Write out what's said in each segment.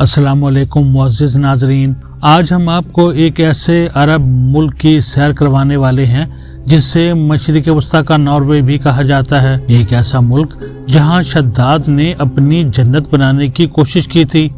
अस्सलामुअलैकुम मुअज़्ज़िज़ नाज़रीन, आज हम आपको एक ऐसे अरब मुल्क की सैर करवाने वाले हैं जिसे मशरिक़ वस्ता का नॉर्वे भी कहा जाता है। एक ऐसा मुल्क जहां शद्दाद ने अपनी जन्नत बनाने की कोशिश की थी,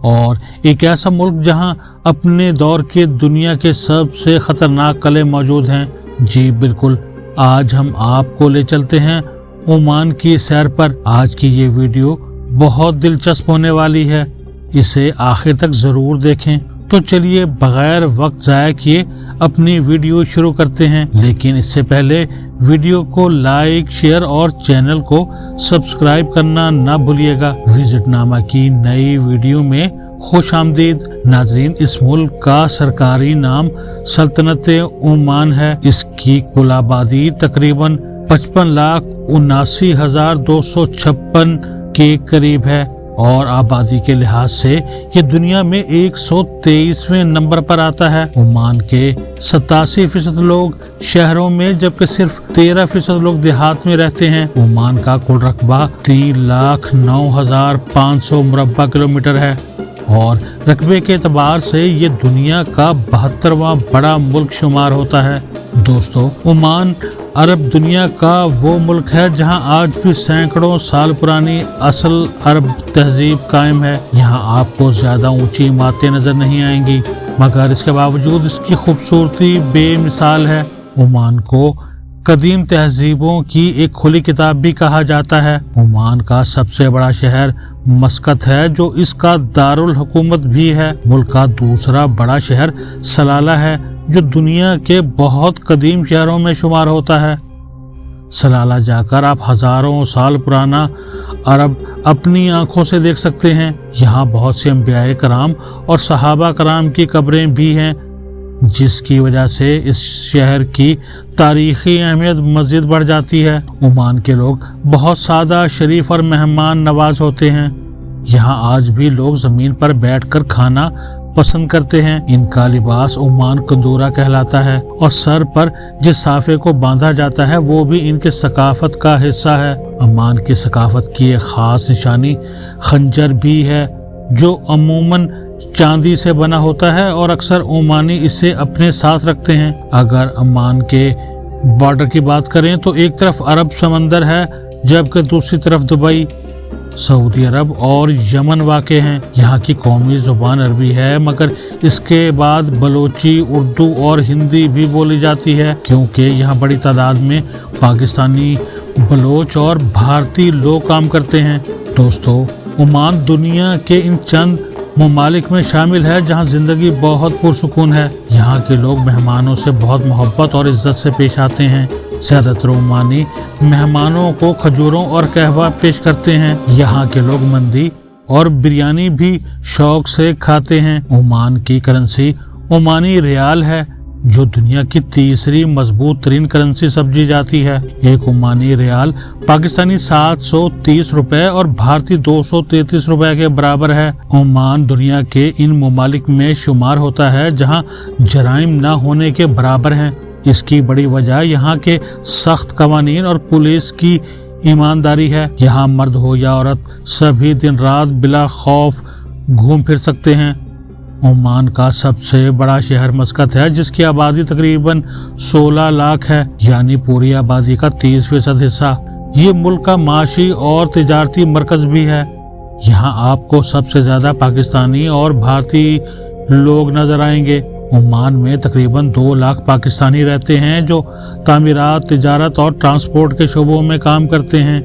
और एक ऐसा मुल्क जहां अपने दौर के दुनिया के सबसे खतरनाक कले मौजूद हैं। जी बिल्कुल, आज हम आपको ले चलते हैं ओमान की सैर पर। आज की ये वीडियो बहुत दिलचस्प होने वाली है, इसे आखिर तक जरूर देखें। तो चलिए बगैर वक्त ज़ाया किए अपनी वीडियो शुरू करते हैं, लेकिन इससे पहले वीडियो को लाइक, शेयर और चैनल को सब्सक्राइब करना ना भूलिएगा। विजिट नामा की नई वीडियो में खुश आमदीद नाजरीन। इस मुल्क का सरकारी नाम सल्तनत ओमान है। इसकी कुल आबादी तकरीबन 55,79,256 के करीब है और आबादी के लिहाज से ये दुनिया में 123वें नंबर पर आता है। ओमान के 87% लोग शहरों में जबकि सिर्फ 13% लोग देहात में रहते हैं। ओमान का कुल रकबा 3,09,500 मुरब्बा किलोमीटर है और रकबे के एतबार से ये दुनिया का 72वां बड़ा मुल्क शुमार होता है। दोस्तों, ओमान अरब दुनिया का वो मुल्क है जहां आज भी सैकड़ों साल पुरानी असल अरब तहजीब कायम है। यहां आपको ज्यादा ऊंची इमारतें नजर नहीं आएंगी, मगर इसके बावजूद इसकी खूबसूरती बेमिसाल है। ओमान को कदीम तहजीबों की एक खुली किताब भी कहा जाता है। ओमान का सबसे बड़ा शहर मस्कत है, जो इसका दारुल हुकूमत भी है। मुल्क का दूसरा बड़ा शहर सलाला है, जो दुनिया के बहुत कदीम शहरों में शुमार होता है। सलाला जाकर आप हजारों साल पुराना अरब अपनी आंखों से देख सकते हैं। यहाँ बहुत से अंबियाए कराम और सहाबा कराम की कब्रें भी हैं, जिसकी वजह से इस शहर की तारीखी अहमियत मज़ीद बढ़ जाती है। ओमान के लोग बहुत सादा, शरीफ और मेहमान नवाज होते हैं। यहाँ आज भी लोग ज़मीन पर बैठकर खाना पसंद करते हैं। इनका लिबास ओमान कंदूरा कहलाता है और सर पर जिस साफे को बांधा जाता है वो भी इनके सकाफत का हिस्सा है। ओमान की सकाफत की एक खास निशानी खंजर भी है, जो अमूमन चांदी से बना होता है और अक्सर ओमानी इसे अपने साथ रखते हैं। अगर ओमान के बॉर्डर की बात करें तो एक तरफ अरब समंदर है, जबकि दूसरी तरफ दुबई, सऊदी अरब और यमन वाक़े हैं। यहाँ की कौमी ज़ुबान अरबी है, मगर इसके बाद बलोची, उर्दू और हिंदी भी बोली जाती है, क्योंकि यहाँ बड़ी तादाद में पाकिस्तानी, बलोच और भारतीय लोग काम करते हैं। दोस्तों, ओमान दुनिया के इन चंद ममालिक में शामिल है जहाँ ज़िंदगी बहुत पुरसुकून है। यहाँ के लोग मेहमानों से बहुत मोहब्बत और इज्जत से पेश आते हैं। ज़्यादातर ओमानी मेहमानों को खजूरों और कहवा पेश करते हैं। यहाँ के लोग मंदी और बिरयानी भी शौक से खाते हैं। ओमान की करेंसी ओमानी रियाल है, जो दुनिया की तीसरी मजबूत तरीन करेंसी समझी जाती है। एक ओमानी रियाल पाकिस्तानी 730 रुपए और भारतीय 233 रुपए के बराबर है। ओमान दुनिया के इन ममालिक में शुमार होता है जहां जराइम न होने के बराबर हैं। इसकी बड़ी वजह यहाँ के सख्त कवानीन और पुलिस की ईमानदारी है। यहाँ मर्द हो या औरत सभी दिन रात बिला खौफ घूम फिर सकते हैं। ओमान का सबसे बड़ा शहर मस्कत है, जिसकी आबादी तकरीबन 16 लाख है, यानी पूरी आबादी का 30% हिस्सा। ये मुल्क का माशी और तिजारती मरकज भी है। यहाँ आपको सबसे ज्यादा पाकिस्तानी और भारतीय लोग नजर आएंगे। ओमान में तकरीबन 2 लाख पाकिस्तानी रहते हैं, जो तामीरात, तिजारत और ट्रांसपोर्ट के शोबों में काम करते हैं।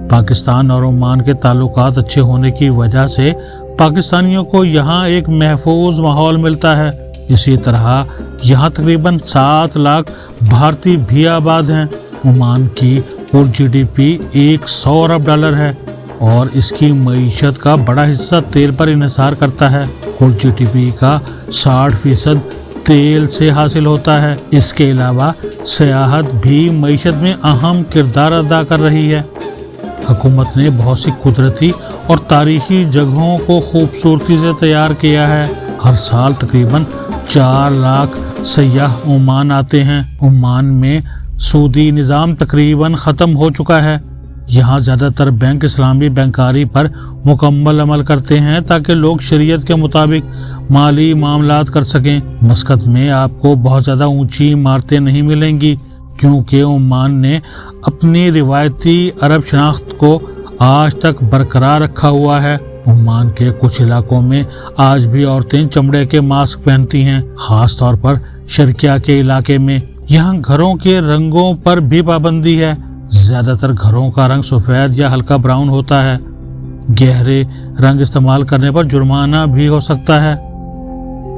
पाकिस्तान और ओमान के ताल्लुकात अच्छे होने की वजह से पाकिस्तानियों को यहाँ एक महफूज माहौल मिलता है। इसी तरह यहाँ तकरीबन 7 लाख भारतीय भी आबाद हैं। ओमान की कुल GDP 100 अरब डॉलर है और इसकी मईशत का बड़ा हिस्सा तेल पर इन्हिसार करता है। कुल GDP का 60% तेल से हासिल होता है। इसके अलावा सियाहत भी मईशत में अहम किरदार अदा कर रही है। हुकूमत ने बहुत सी कुदरती और तारीखी जगहों को खूबसूरती से तैयार किया है। हर साल तकरीबन 4 लाख सयाह ओमान आते हैं। ओमान में सूदी निज़ाम तकरीबन ख़त्म हो चुका है। यहाँ ज़्यादातर बैंक इस्लामी बैंकारी पर मुकम्मल अमल करते हैं ताकि लोग शरीयत के मुताबिक माली मामलात कर सकें। मस्कत में आपको बहुत ज़्यादा ऊंची इमारतें नहीं मिलेंगी क्योंकि ओमान ने अपनी रिवायती अरब शनाख्त को आज तक बरकरार रखा हुआ है। ओमान के कुछ इलाकों में आज भी औरतें चमड़े के मास्क पहनती हैं, खास तौर पर शर्किया के इलाके में। यहाँ घरों के रंगों पर भी पाबंदी है। ज्यादातर घरों का रंग सफेद या हल्का ब्राउन होता है। गहरे रंग इस्तेमाल करने पर जुर्माना भी हो सकता है।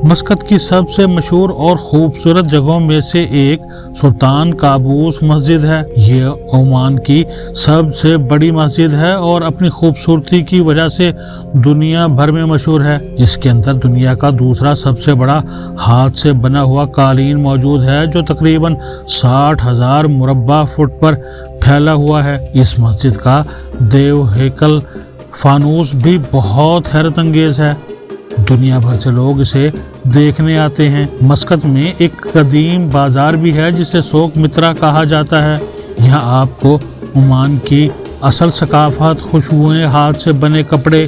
मस्कत की सबसे मशहूर और खूबसूरत जगहों में से एक सुल्तान काबूस मस्जिद है। ये ओमान की सबसे बड़ी मस्जिद है और अपनी खूबसूरती की वजह से दुनिया भर में मशहूर है। इसके अंदर दुनिया का दूसरा सबसे बड़ा हाथ से बना हुआ कालीन मौजूद है जो तकरीबन 60,000 मुरब्बा फुट पर फैला हुआ है। इस मस्जिद का देव हेकल फानूस भी बहुत हैरत अंगेज है। दुनिया भर से लोग इसे देखने आते हैं। मस्कत में एक कदीम बाजार भी है जिसे सोक मित्रा कहा जाता है। यहाँ आपको ओमान की असल सकाफत, खुशबुएं, हाथ से बने कपड़े,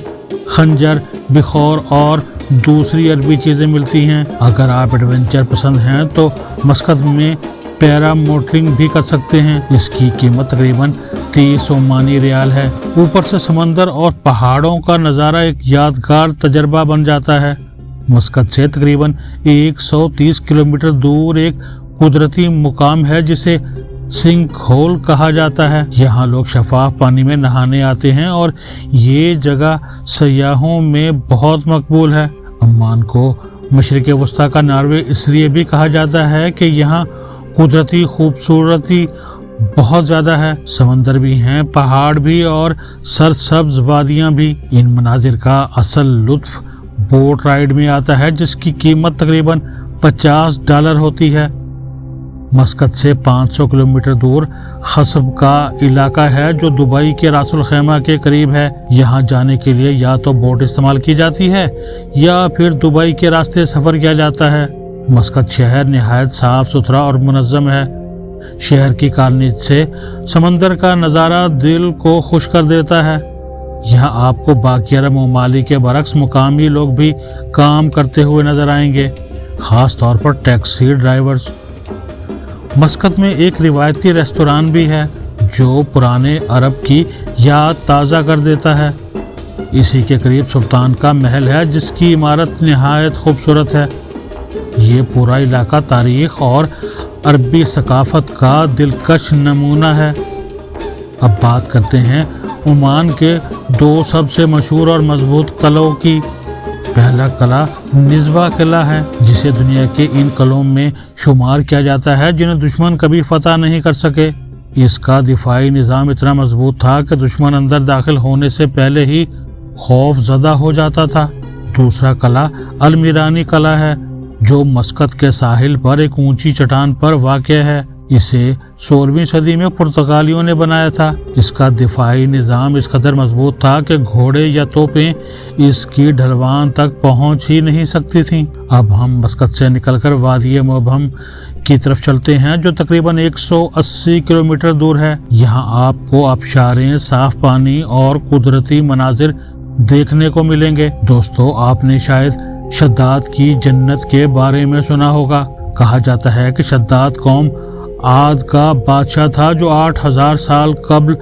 खंजर, बिखौर और दूसरी अरबी चीज़ें मिलती हैं। अगर आप एडवेंचर पसंद हैं तो मस्कत में पैरा मोटरिंग भी कर सकते हैं। इसकी कीमत तकरीबन 30 ओमानी रियाल है। ऊपर से समंदर और पहाड़ों का नज़ारा एक यादगार तजर्बा बन जाता है। मस्कत से तकरीबन 130 किलोमीटर दूर एक कुदरती मुकाम है जिसे सिंक होल कहा जाता है। यहाँ लोग शफाफ पानी में नहाने आते हैं और ये जगह सयाहों में बहुत मकबूल है। ओमान को मशरिक़ वस्ता का नॉर्वे इसलिए भी कहा जाता है कि यहाँ कुदरती खूबसूरती बहुत ज़्यादा है। समंदर भी हैं, पहाड़ भी और सरसब्ज वादियाँ भी। इन मनाजिर का असल लुत्फ बोट राइड में आता है जिसकी कीमत तकरीबन $50 होती है। मस्कत से 500 किलोमीटर दूर खसब का इलाका है जो दुबई के रासुल खैमा के करीब है। यहाँ जाने के लिए या तो बोट इस्तेमाल की जाती है या फिर दुबई के रास्ते सफ़र किया जाता है। मस्कत शहर निहायत साफ सुथरा और मुनज़्ज़म है। शहर की कारनीत से समंदर का नज़ारा दिल को खुश कर देता है। यहाँ आपको बाकी अरब ममालिक के बरक्स मुकामी लोग भी काम करते हुए नजर आएंगे, खास तौर पर टैक्सी ड्राइवर्स। मस्कत में एक रिवायती रेस्तोरां भी है जो पुराने अरब की याद ताज़ा कर देता है। इसी के करीब सुल्तान का महल है जिसकी इमारत निहायत खूबसूरत है। ये पूरा इलाका तारीख और अरबी सकाफत का दिलकश नमूना है। अब बात करते हैं ओमान के 2 सबसे मशहूर और मजबूत किलों की। पहला किला निज़वा किला है जिसे दुनिया के इन किलों में शुमार किया जाता है जिन्हें दुश्मन कभी फतह नहीं कर सके। इसका दिफाई निज़ाम इतना मजबूत था कि दुश्मन अंदर दाखिल होने से पहले ही खौफ ज़दा हो जाता था। दूसरा किला अलमीरानी किला है जो मस्कत के साहिल पर एक ऊंची चट्टान पर वाक़या है। इसे 16वीं सदी में पुर्तगालियों ने बनाया था। इसका दिफाई निज़ाम इस कदर मजबूत था कि घोड़े या तोपें इसकी ढलवान तक पहुंच ही नहीं सकती थीं। अब हम मस्कत से निकलकर वादी मुबहम की तरफ चलते हैं जो तकरीबन 180 किलोमीटर दूर है। यहाँ आपको आबशारें, साफ पानी और कुदरती मनाजिर देखने को मिलेंगे। दोस्तों, आपने शायद शद्दाद की जन्नत के बारे में सुना होगा। कहा जाता है कि शद्दाद कौम आद का बादशाह था जो 8000 साल कबल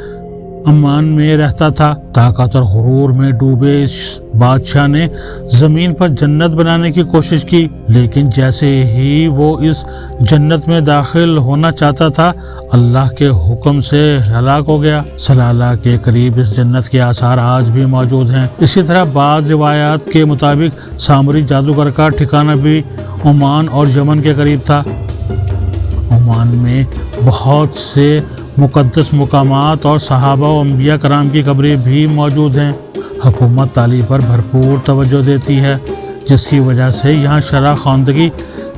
अमान में रहता था। ताकत और गुरूर में डूबे इस बादशाह ने जमीन पर जन्नत बनाने की कोशिश की, लेकिन जैसे ही वो इस जन्नत में दाखिल होना चाहता था अल्लाह के हुक्म से हलाक हो गया। सलाला के करीब इस जन्नत के आसार आज भी मौजूद हैं। इसी तरह बाज़ रिवायात के मुताबिक सामरी जादूगर का ठिकाना भी ओमान और यमन के करीब था। ओमान में बहुत से मुक़द्दस मुकामात और सहाबा व अंबिया कराम की कब्रें भी मौजूद हैं। हुकूमत तालीम पर भरपूर तवज्जो देती है जिसकी वजह से यहाँ शरह ख़वानदगी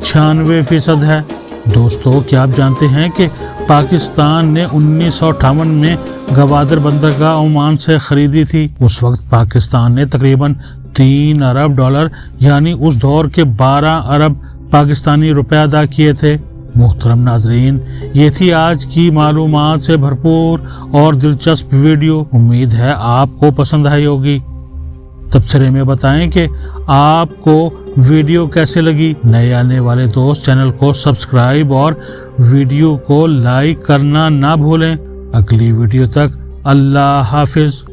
96% है। दोस्तों, क्या आप जानते हैं कि पाकिस्तान ने 1958 में गवादर बंदरगाह ओमान से ख़रीदी थी। उस वक्त पाकिस्तान ने तकरीबन $3 अरब यानी उस दौर के 12 अरब पाकिस्तानी रुपए अदा किए थे। محترم ناظرین، یہ تھی آج کی معلومات سے بھرپور اور دلچسپ ویڈیو۔ امید ہے آپ کو پسند آئی ہوگی۔ تبصرے میں بتائیں کہ آپ کو ویڈیو کیسے لگی۔ نئے آنے والے دوست چینل کو سبسکرائب اور ویڈیو کو لائک کرنا نہ بھولیں۔ اگلی ویڈیو تک اللہ حافظ۔